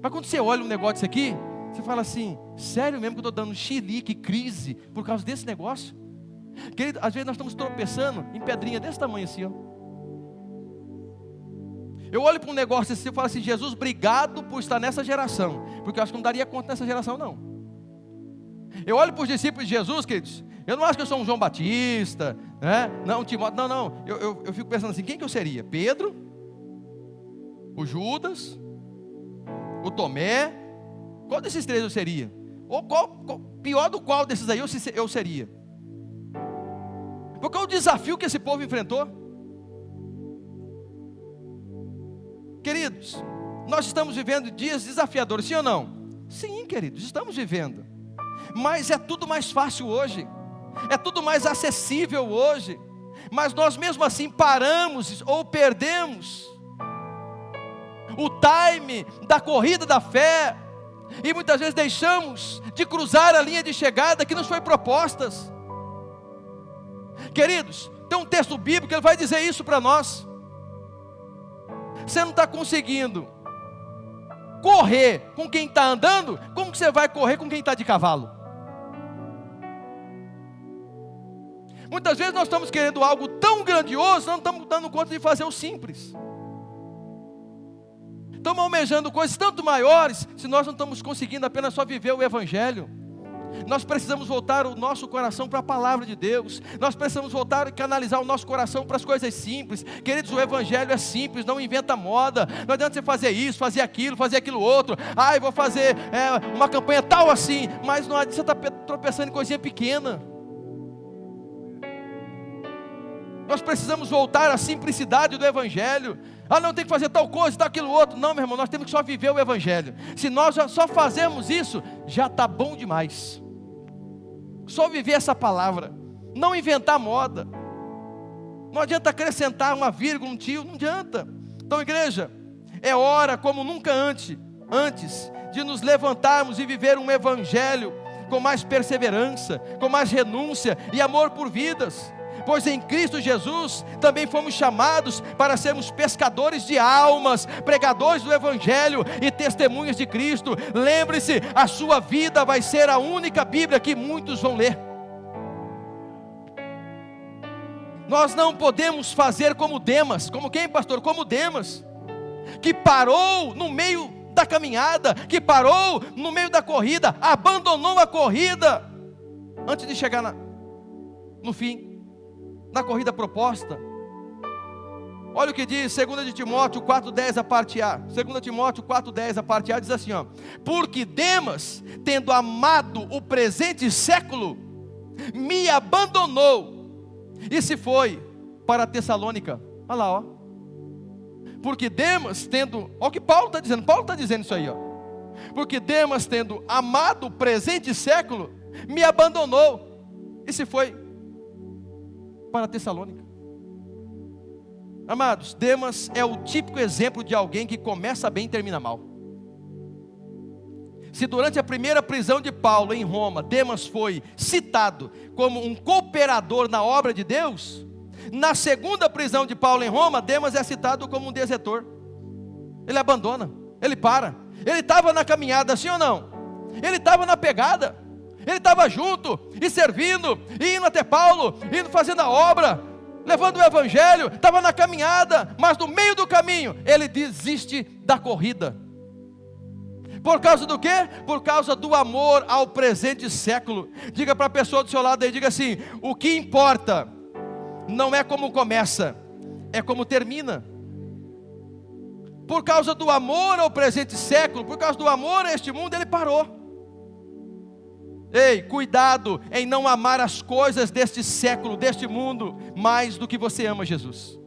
Mas quando você olha um negócio desse aqui, você fala assim, sério mesmo que eu estou dando xilique, crise, por causa desse negócio? Querido, às vezes nós estamos tropeçando em pedrinha desse tamanho assim, ó. Eu olho para um negócio assim e falo assim, Jesus, obrigado por estar nessa geração, porque eu acho que não daria conta nessa geração não. Eu olho para os discípulos de Jesus, queridos, eu não acho que eu sou um João Batista, né? Não, Timóteo, não, eu fico pensando assim, quem que eu seria? Pedro, o Judas, o Tomé, qual desses três eu seria? Ou pior do qual desses aí eu seria? Porque é o desafio que esse povo enfrentou. Queridos, nós estamos vivendo dias desafiadores, sim ou não? Sim, queridos, estamos vivendo. Mas é tudo mais fácil hoje. É tudo mais acessível hoje. Mas nós mesmo assim paramos ou perdemos o time da corrida da fé. E muitas vezes deixamos de cruzar a linha de chegada que nos foi proposta. Queridos, tem um texto bíblico que ele vai dizer isso para nós. Você não está conseguindo correr com quem está andando, como que você vai correr com quem está de cavalo? Muitas vezes nós estamos querendo algo tão grandioso, não estamos dando conta de fazer o simples. Estamos almejando coisas tanto maiores, se nós não estamos conseguindo apenas só viver o Evangelho. Nós precisamos voltar o nosso coração para a palavra de Deus. Nós precisamos voltar e canalizar o nosso coração para as coisas simples. Queridos, o Evangelho é simples, não inventa moda. Não adianta você fazer isso, fazer aquilo outro. Eu vou fazer uma campanha tal assim. Mas não adianta você estar tropeçando em coisinha pequena. Nós precisamos voltar à simplicidade do Evangelho. Não tem que fazer tal coisa, tal aquilo outro. Não, meu irmão, nós temos que só viver o Evangelho. Se nós só fazemos isso, já está bom demais. Só viver essa palavra, não inventar moda. Não adianta acrescentar uma vírgula, um tio, não adianta. Então, igreja, é hora como nunca antes de nos levantarmos e viver um Evangelho com mais perseverança, com mais renúncia e amor por vidas. Pois em Cristo Jesus também fomos chamados para sermos pescadores de almas, pregadores do Evangelho e testemunhas de Cristo. Lembre-se, a sua vida vai ser a única Bíblia que muitos vão ler. Nós não podemos fazer como Demas. Como quem, pastor? Como Demas, que parou no meio da caminhada, que parou no meio da corrida, abandonou a corrida antes de chegar no fim, na corrida proposta. Olha o que diz 2 de Timóteo 4,10 a parte A. 2 Timóteo 4,10 a parte A diz assim, ó: porque Demas, tendo amado o presente século, me abandonou e se foi para Tessalônica. Olha lá, ó. Porque Demas, tendo, olha o que Paulo está dizendo isso aí, ó. Porque Demas, tendo amado o presente século, me abandonou e se foi para Tessalônica. Amados, Demas é o típico exemplo de alguém que começa bem e termina mal. Se durante a primeira prisão de Paulo em Roma, Demas foi citado como um cooperador na obra de Deus, na segunda prisão de Paulo em Roma, Demas é citado como um desertor. Ele abandona, ele para. Ele estava na caminhada, sim ou não? Ele estava na pegada, ele estava junto, e servindo, e indo até Paulo, indo fazendo a obra, levando o Evangelho, estava na caminhada, mas no meio do caminho, ele desiste da corrida. Por causa do quê? Por causa do amor ao presente século. Diga para a pessoa do seu lado aí, diga assim: o que importa não é como começa, é como termina. Por causa do amor ao presente século, por causa do amor a este mundo, ele parou. Ei, cuidado em não amar as coisas deste século, deste mundo, mais do que você ama Jesus.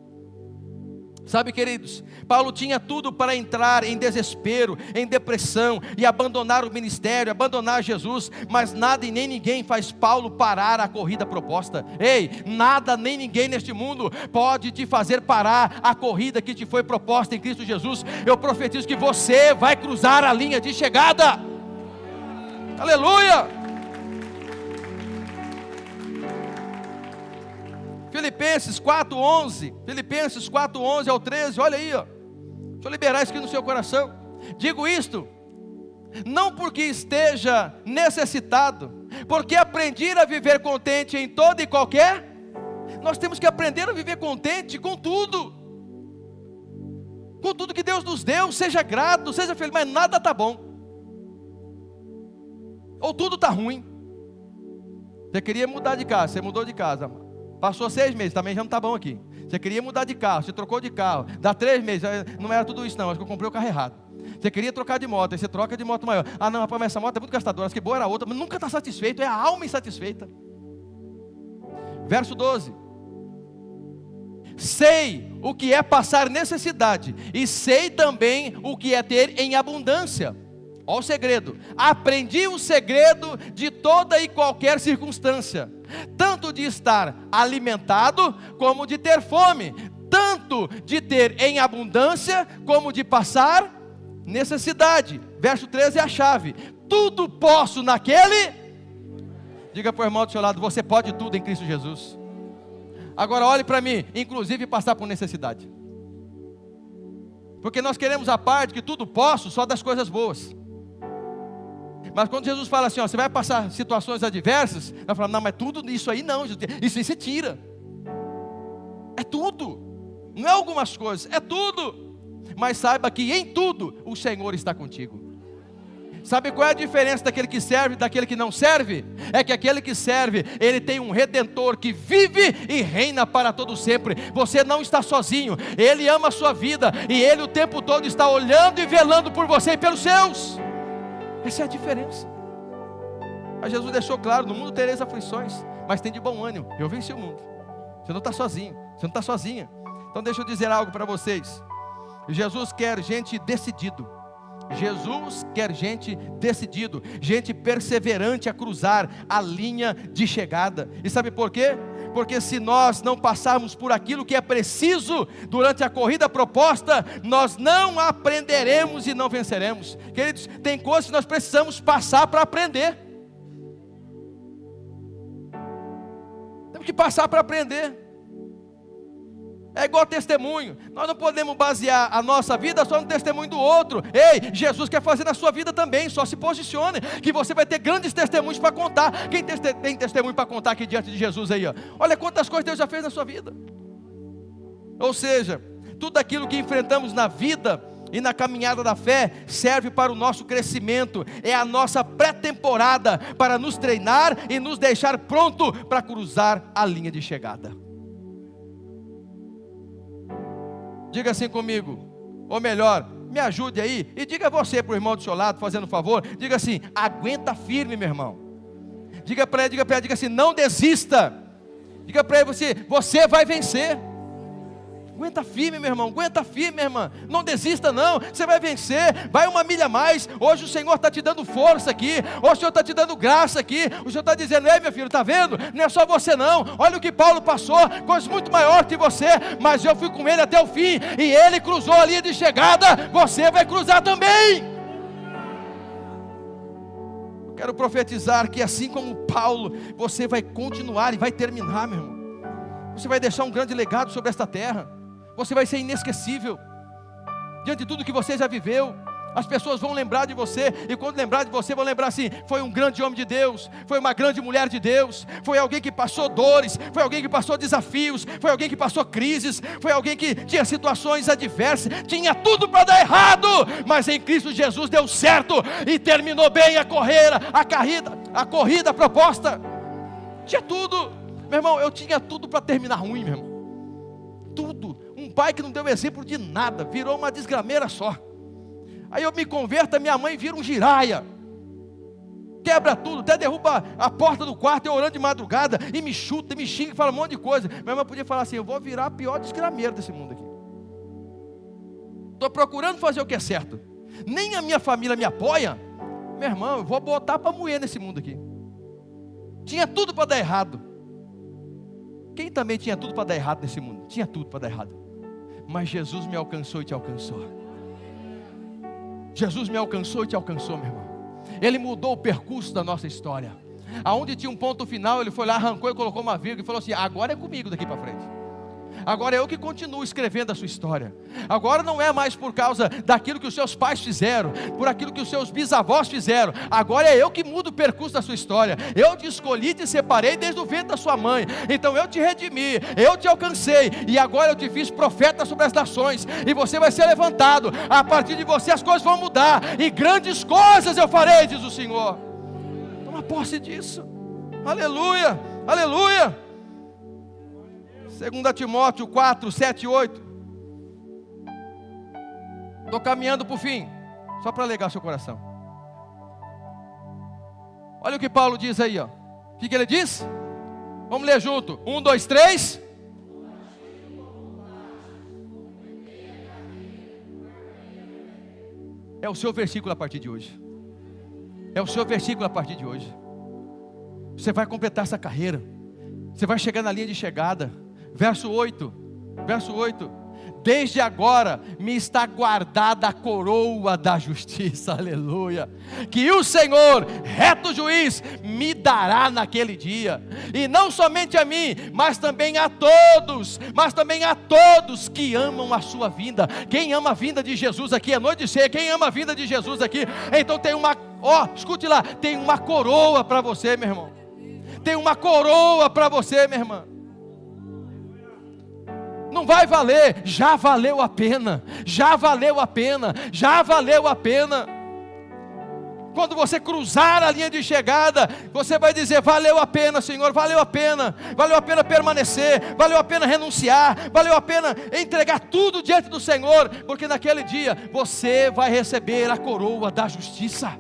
Sabe, queridos, Paulo tinha tudo para entrar em desespero, em depressão, e abandonar o ministério, abandonar Jesus, mas nada e nem ninguém faz Paulo parar a corrida proposta. Ei, nada nem ninguém neste mundo pode te fazer parar a corrida que te foi proposta em Cristo Jesus. Eu profetizo que você vai cruzar a linha de chegada. Aleluia! Filipenses 4:11, Filipenses 4:11 ao 13, olha aí, ó. Deixa eu liberar isso aqui no seu coração. Digo isto, não porque esteja necessitado, porque aprendi a viver contente em toda e qualquer. Nós temos que aprender a viver contente com tudo que Deus nos deu. Seja grato, seja feliz, mas nada está bom, ou tudo está ruim. Você queria mudar de casa, você mudou de casa, passou 6 meses, também já não está bom aqui. Você queria mudar de carro, você trocou de carro, dá 3 meses, não era tudo isso não, acho que eu comprei o carro errado. Você queria trocar de moto, aí você troca de moto maior. Ah não, rapaz, mas essa moto é muito gastadora, acho que boa era outra, mas nunca está satisfeito, é a alma insatisfeita. Verso 12. Sei o que é passar necessidade, e sei também o que é ter em abundância. Olha o segredo: aprendi o segredo de toda e qualquer circunstância, tanto de estar alimentado como de ter fome, tanto de ter em abundância como de passar necessidade. Verso 13 é a chave: tudo posso naquele. Diga para o irmão do seu lado: você pode tudo em Cristo Jesus. Agora olhe para mim, inclusive passar por necessidade, porque nós queremos a parte que tudo posso só das coisas boas. Mas quando Jesus fala assim, ó, você vai passar situações adversas, vai falar: não, mas tudo isso aí não, isso aí você tira. É tudo, não é algumas coisas, é tudo. Mas saiba que em tudo o Senhor está contigo. Sabe qual é a diferença daquele que serve e daquele que não serve? É que aquele que serve, ele tem um Redentor que vive e reina para todo sempre. Você não está sozinho, Ele ama a sua vida, e Ele o tempo todo está olhando e velando por você e pelos seus. Essa é a diferença. Mas Jesus deixou claro: no mundo tereis aflições, mas tem de bom ânimo, eu venci o mundo. Você não está sozinho, você não está sozinha. Então deixa eu dizer algo para vocês. Jesus quer gente decidido. Jesus quer gente decidido, gente perseverante a cruzar a linha de chegada. E sabe por quê? Porque se nós não passarmos por aquilo que é preciso durante a corrida proposta, nós não aprenderemos e não venceremos. Queridos, tem coisas que nós precisamos passar para aprender. temos que passar para aprender. É igual testemunho. Nós não podemos basear a nossa vida só no testemunho do outro. Ei, Jesus quer fazer na sua vida também. Só se posicione, que você vai ter grandes testemunhos para contar. Quem tem testemunho para contar aqui diante de Jesus aí, ó? Olha quantas coisas Deus já fez na sua vida. Ou seja, tudo aquilo que enfrentamos na vida e na caminhada da fé serve para o nosso crescimento. É a nossa pré-temporada para nos treinar e nos deixar pronto para cruzar a linha de chegada. Diga assim comigo, ou melhor, me ajude aí, e diga você para o irmão do seu lado, fazendo um favor, diga assim, aguenta firme, meu irmão. Diga para ele, diga assim, não desista. Diga para ele, você vai vencer. Aguenta firme, meu irmão, aguenta firme, minha irmã. Não desista não, você vai vencer. Vai uma milha a mais. Hoje o Senhor está te dando força aqui. Hoje o Senhor está te dando graça aqui. O Senhor está dizendo, ei meu filho, está vendo? Não é só você não. Olha o que Paulo passou, coisas muito maiores que você. Mas eu fui com ele até o fim. E ele cruzou a linha de chegada. Você vai cruzar também. Quero profetizar que assim como Paulo, você vai continuar e vai terminar, meu irmão. Você vai deixar um grande legado sobre esta terra. Você vai ser inesquecível. Diante de tudo que você já viveu, as pessoas vão lembrar de você. E quando lembrar de você, vão lembrar assim, foi um grande homem de Deus, foi uma grande mulher de Deus, foi alguém que passou dores, foi alguém que passou desafios, foi alguém que passou crises, foi alguém que tinha situações adversas, tinha tudo para dar errado, mas em Cristo Jesus deu certo e terminou bem a corrida proposta. Tinha tudo. Meu irmão, eu tinha tudo para terminar ruim, meu irmão. Tudo. Um pai que não deu exemplo de nada, virou uma desgrameira só. Aí eu me converto, a minha mãe vira um giraia. Quebra tudo, até derruba a porta do quarto, eu orando de madrugada, e me chuta, e me xinga, e fala um monte de coisa. Minha mãe podia falar assim, eu vou virar a pior desgrameira desse mundo aqui. Estou procurando fazer o que é certo. Nem a minha família me apoia. Meu irmão, eu vou botar para moer nesse mundo aqui. Tinha tudo para dar errado. Quem também tinha tudo para dar errado nesse mundo? Tinha tudo para dar errado. Mas Jesus me alcançou e te alcançou. Jesus me alcançou e te alcançou, meu irmão. Ele mudou o percurso da nossa história. Aonde tinha um ponto final, ele foi lá, arrancou e colocou uma vírgula e falou assim, agora é comigo daqui para frente. Agora é eu que continuo escrevendo a sua história. Agora não é mais por causa daquilo que os seus pais fizeram, por aquilo que os seus bisavós fizeram. Agora é eu que mudo o percurso da sua história. Eu te escolhi e te separei desde o ventre da sua mãe. Então eu te redimi, eu te alcancei. E agora eu te fiz profeta sobre as nações. E você vai ser levantado. A partir de você as coisas vão mudar. E grandes coisas eu farei, diz o Senhor. Toma posse disso. Aleluia, aleluia. 2 Timóteo 4, 7 e 8. Estou caminhando para o fim, só para alegar seu coração. Olha o que Paulo diz aí, ó. O que ele diz? Vamos ler junto. 1, 2, 3. É o seu versículo a partir de hoje. É o seu versículo a partir de hoje. Você vai completar essa carreira. Você vai chegar na linha de chegada. Verso 8. Desde agora me está guardada a coroa da justiça, aleluia, que o Senhor, reto juiz, me dará naquele dia, e não somente a mim, mas também a todos que amam a sua vinda. Quem ama a vinda de Jesus aqui, é noite de ceia, quem ama a vinda de Jesus aqui, então tem escute lá, tem uma coroa para você, meu irmão, tem uma coroa para você, minha irmã. Não vai valer, já valeu a pena, já valeu a pena, já valeu a pena. Quando você cruzar a linha de chegada, você vai dizer, valeu a pena, Senhor, valeu a pena permanecer, valeu a pena renunciar, valeu a pena entregar tudo diante do Senhor, porque naquele dia, você vai receber a coroa da justiça.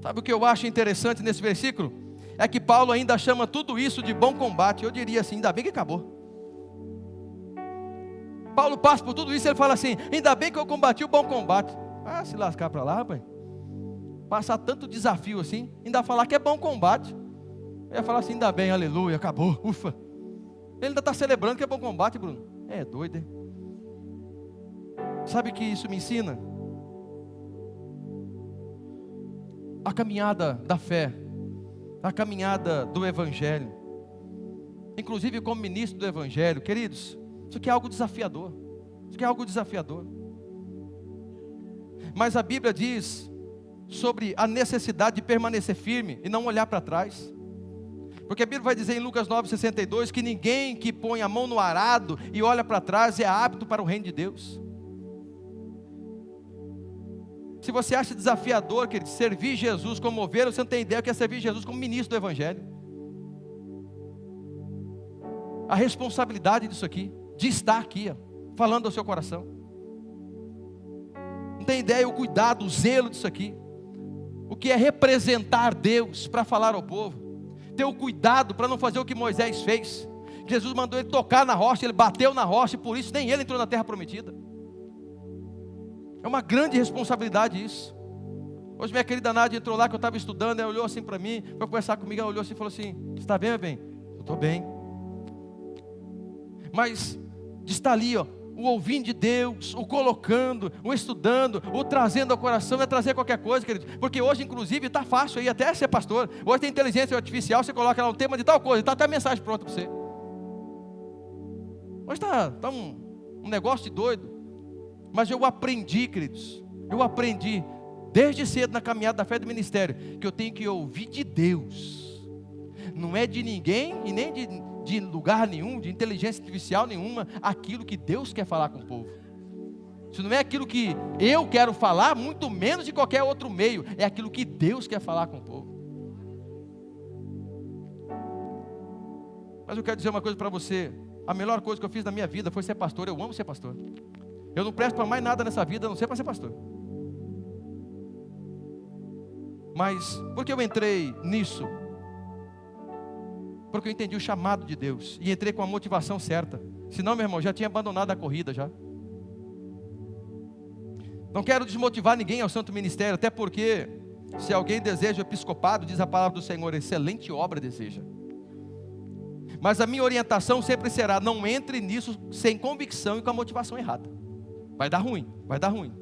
Sabe o que eu acho interessante nesse versículo? É que Paulo ainda chama tudo isso de bom combate. Eu diria assim, ainda bem que acabou. Paulo passa por tudo isso e ele fala assim, ainda bem que eu combati o bom combate. Ah, se lascar para lá, rapaz. Passar tanto desafio assim, ainda falar que é bom combate. Eu ia falar assim, ainda bem, aleluia, acabou, ufa. Ele ainda está celebrando que é bom combate, Bruno. É doido, hein? Sabe o que isso me ensina? A caminhada da fé na caminhada do Evangelho, inclusive como ministro do Evangelho, queridos, isso aqui é algo desafiador. Isso aqui é algo desafiador. Mas a Bíblia diz sobre a necessidade de permanecer firme e não olhar para trás. Porque a Bíblia vai dizer em Lucas 9,62 que ninguém que põe a mão no arado e olha para trás é apto para o reino de Deus. Se você acha desafiador, querido, servir Jesus como ovelha, você não tem ideia do que é servir Jesus como ministro do Evangelho. A responsabilidade disso aqui, de estar aqui, falando ao seu coração. Não tem ideia o cuidado, o zelo disso aqui. O que é representar Deus para falar ao povo. Ter o cuidado para não fazer o que Moisés fez. Jesus mandou ele tocar na rocha, ele bateu na rocha, e por isso nem ele entrou na terra prometida. É uma grande responsabilidade isso. Hoje minha querida Nádia entrou lá, que eu estava estudando, ela olhou assim para mim, foi conversar comigo, ela olhou assim e falou assim: você está bem, meu bem? Eu estou bem. Mas de estar ali, o ouvindo de Deus, o colocando, o estudando, o trazendo ao coração, não é trazer qualquer coisa, querido. Porque hoje, inclusive, está fácil aí até ser pastor. Hoje tem inteligência artificial, você coloca lá um tema de tal coisa, está até a mensagem pronta para você. Hoje está um negócio de doido. Mas eu aprendi, queridos, desde cedo na caminhada da fé do ministério, que eu tenho que ouvir de Deus. Não é de ninguém e nem de lugar nenhum, de inteligência artificial nenhuma, aquilo que Deus quer falar com o povo. Isso não é aquilo que eu quero falar, muito menos de qualquer outro meio, é aquilo que Deus quer falar com o povo. Mas eu quero dizer uma coisa para você: a melhor coisa que eu fiz na minha vida foi ser pastor. Eu amo ser pastor. Eu não presto para mais nada nessa vida, a não ser para ser pastor. Mas por que eu entrei nisso? Porque eu entendi o chamado de Deus e entrei com a motivação certa. Senão, meu irmão, já tinha abandonado a corrida já. Não quero desmotivar ninguém ao santo ministério, até porque se alguém deseja o episcopado, diz a palavra do Senhor, excelente obra deseja. Mas a minha orientação sempre será: não entre nisso sem convicção e com a motivação errada. Vai dar ruim, vai dar ruim.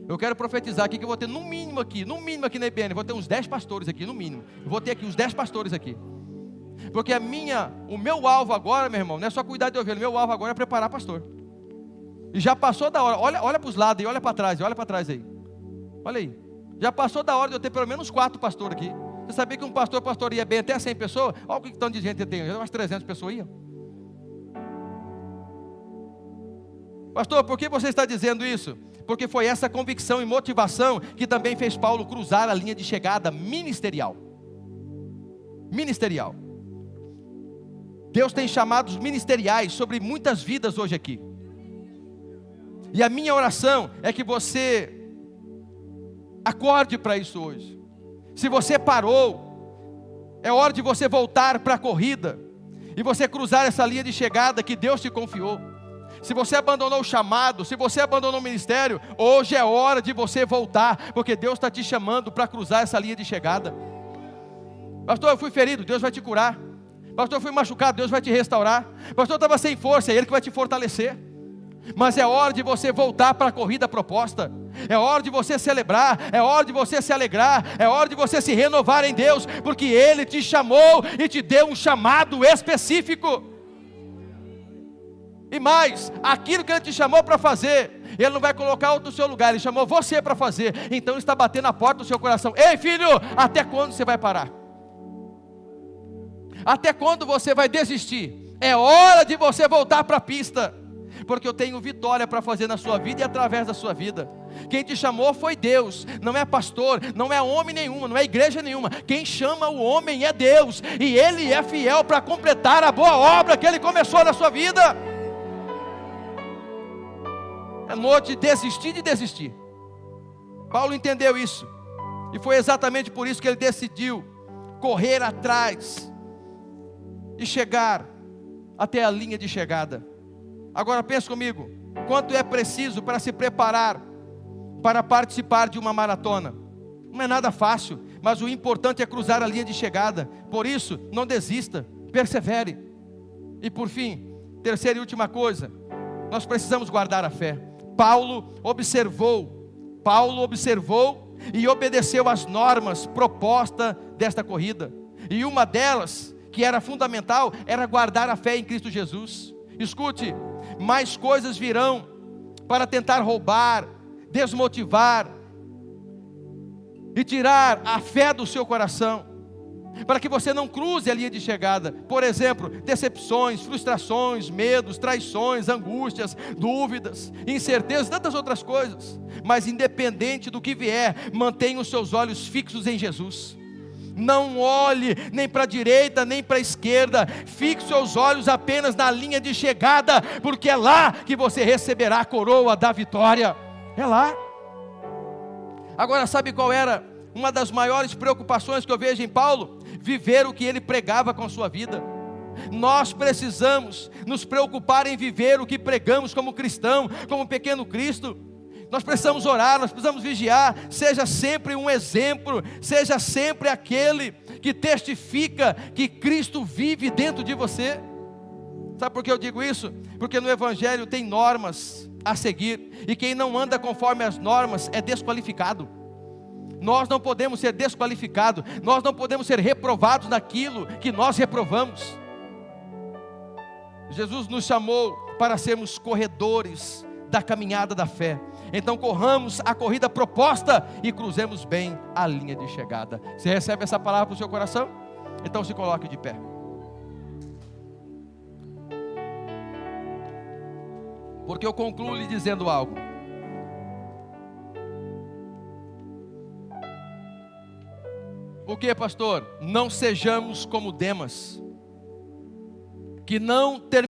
Eu quero profetizar aqui que eu vou ter no mínimo aqui na IBN, vou ter uns 10 pastores aqui, no mínimo. Eu vou ter aqui uns 10 pastores aqui. Porque o meu alvo agora, meu irmão, não é só cuidar de ovelha, o meu alvo agora é preparar pastor. E já passou da hora, olha para os lados aí, olha para trás aí. Olha aí. Já passou da hora de eu ter pelo menos 4 pastores aqui. Você sabia que um pastor pastoreia bem até 100 pessoas? Olha o que tanto de gente tem, já umas 300 pessoas aí. Pastor, por que você está dizendo isso? Porque foi essa convicção e motivação que também fez Paulo cruzar a linha de chegada ministerial. Ministerial. Deus tem chamados ministeriais sobre muitas vidas hoje aqui. E a minha oração é que você acorde para isso hoje. Se você parou, é hora de você voltar para a corrida e você cruzar essa linha de chegada que Deus te confiou. Se você abandonou o chamado, se você abandonou o ministério, hoje é hora de você voltar, porque Deus está te chamando para cruzar essa linha de chegada. Pastor, eu fui ferido, Deus vai te curar. Pastor, eu fui machucado, Deus vai te restaurar. Pastor, eu estava sem força, é Ele que vai te fortalecer. Mas é hora de você voltar para a corrida proposta. É hora de você celebrar, é hora de você se alegrar, é hora de você se renovar em Deus, porque Ele te chamou e te deu um chamado específico. E mais, aquilo que Ele te chamou para fazer, Ele não vai colocar outro no seu lugar, Ele chamou você para fazer. Então Ele está batendo na porta do seu coração: ei filho, até quando você vai parar? Até quando você vai desistir? É hora de você voltar para a pista, porque eu tenho vitória para fazer na sua vida e através da sua vida. Quem te chamou foi Deus, não é pastor, não é homem nenhuma, não é igreja nenhuma. Quem chama o homem é Deus, e Ele é fiel para completar a boa obra que Ele começou na sua vida. É noite de desistir. Paulo entendeu isso, e foi exatamente por isso que ele decidiu correr atrás e chegar até a linha de chegada. Agora pense comigo, quanto é preciso para se preparar para participar de uma maratona? Não é nada fácil, mas o importante é cruzar a linha de chegada. Por isso, não desista, persevere. E por fim, terceira e última coisa, nós precisamos guardar a fé. Paulo observou e obedeceu às normas propostas desta corrida. E uma delas, que era fundamental, era guardar a fé em Cristo Jesus. Escute, mais coisas virão para tentar roubar, desmotivar e tirar a fé do seu coração, para que você não cruze a linha de chegada. Por exemplo, decepções, frustrações, medos, traições, angústias, dúvidas, incertezas, tantas outras coisas. Mas independente do que vier, mantenha os seus olhos fixos em Jesus. Não olhe nem para a direita, nem para a esquerda. Fixe seus olhos apenas na linha de chegada, porque é lá que você receberá a coroa da vitória. É lá. Agora, sabe qual era uma das maiores preocupações que eu vejo em Paulo? Viver o que ele pregava com a sua vida. Nós precisamos nos preocupar em viver o que pregamos como cristão, como pequeno Cristo. Nós precisamos orar, nós precisamos vigiar. Seja sempre um exemplo, seja sempre aquele que testifica que Cristo vive dentro de você. Sabe por que eu digo isso? Porque no Evangelho tem normas a seguir, e quem não anda conforme as normas é desqualificado. Nós não podemos ser desqualificados, nós não podemos ser reprovados naquilo que nós reprovamos. Jesus nos chamou para sermos corredores da caminhada da fé. Então corramos a corrida proposta e cruzemos bem a linha de chegada. Você recebe essa palavra para o seu coração? Então se coloque de pé. Porque eu concluo lhe dizendo algo. O que, pastor? Não sejamos como Demas, que não terminamos